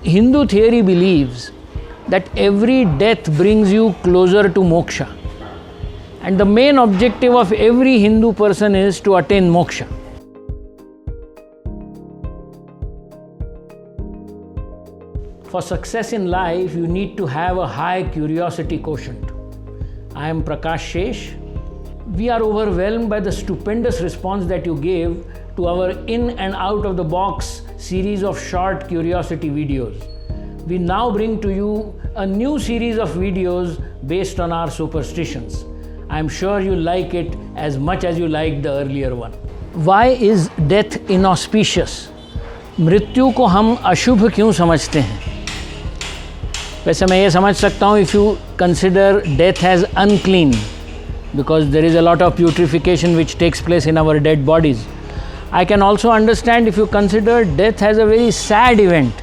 Hindu theory believes that every death brings you closer to moksha. And the main objective of every Hindu person is to attain moksha. For success in life, you need to have a high curiosity quotient. I am Prakash Shesh. We are overwhelmed by the stupendous response that you gave to our in and out of the box series of short curiosity videos. We now bring to you a new series of videos based on our superstitions. I am sure you like it as much as you liked the earlier one. Why is death inauspicious? मृत्यु को हम अशुभ क्यों समझते हैं? वैसे मैं ये समझ सकता हूँ if you consider death as unclean, because there is a lot of putrefaction which takes place in our dead bodies. I can also understand if you consider death as a very sad event.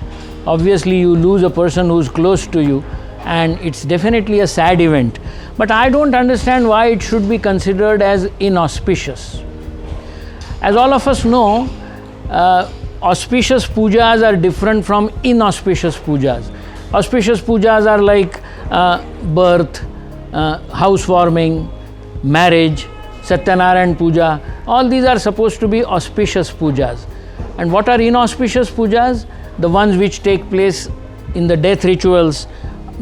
Obviously you lose a person who is close to you and it's definitely a sad event. But I don't understand why it should be considered as inauspicious. As all of us know, auspicious pujas are different from inauspicious pujas. Auspicious pujas are like birth, housewarming, marriage, Satyanarayan puja. All these are supposed to be auspicious pujas. And what are inauspicious pujas? The ones which take place in the death rituals,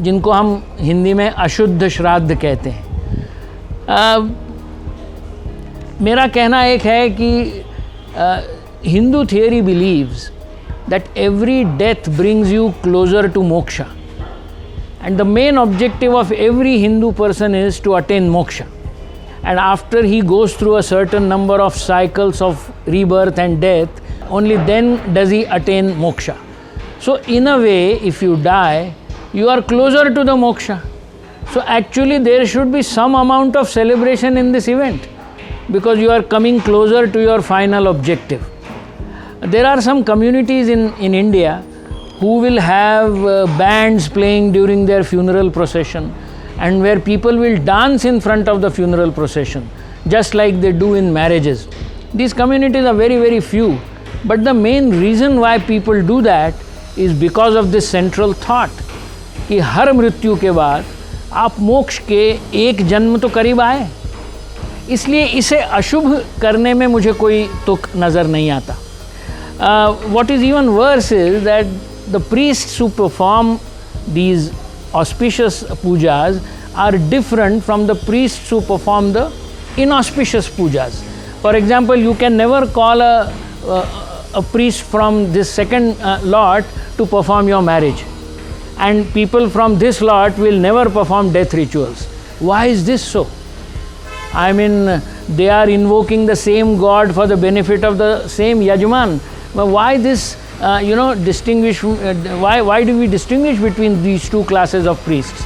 जिनको हम हिंदी में अशुद्ध श्राद्ध कहते हैं. मेरा कहना एक है कि Hindu theory believes that every death brings you closer to moksha. And the main objective of every Hindu person is to attain moksha. And after he goes through a certain number of cycles of rebirth and death, only then does he attain moksha. So in a way, if you die, you are closer to the moksha. So actually there should be some amount of celebration in this event, because you are coming closer to your final objective. There are some communities in India who will have bands playing during their funeral procession, and where people will dance in front of the funeral procession, just like they do in marriages. These communities are very, very few, but the main reason why people do that is because of this central thought कि हर मृत्यु के बाद आप मोक्ष के एक जन्म तो करीब आए, इसलिए इसे अशुभ करने में मुझे कोई तुक नज़र नहीं आता. What is even worse is that the priests who perform these auspicious pujas are different from the priests who perform the inauspicious pujas. For example, you can never call a priest from this second lot to perform your marriage, and people from this lot will never perform death rituals. Why is this so? I mean, they are invoking the same God for the benefit of the same Yajman. But why this distinguish? Why do we distinguish between these two classes of priests?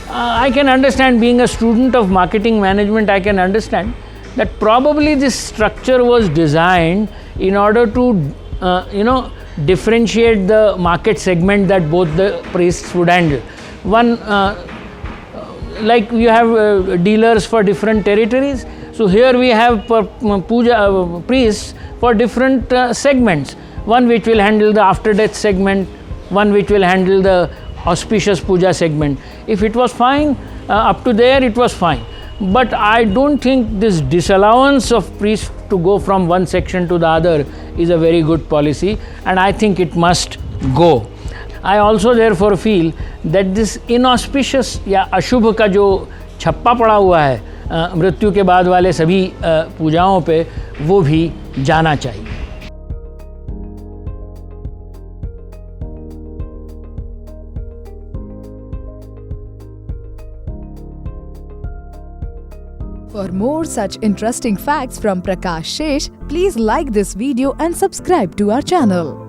I can understand, being a student of marketing management, I can understand that probably this structure was designed in order to differentiate the market segment that both the priests would handle. One, like you have dealers for different territories, so here we have priests for different segments. One which will handle the after death segment, one which will handle the auspicious puja segment. If it was fine, up to there it was fine. But I don't think this disallowance of priests to go from one section to the other is a very good policy, and I think it must go. I also therefore feel that this inauspicious या अशुभ का जो छप्पा पड़ा हुआ है मृत्यु के बाद वाले सभी पूजाओं पे, वो भी जाना चाहिए. For more such interesting facts from Prakash Shesh, please like this video and subscribe to our channel.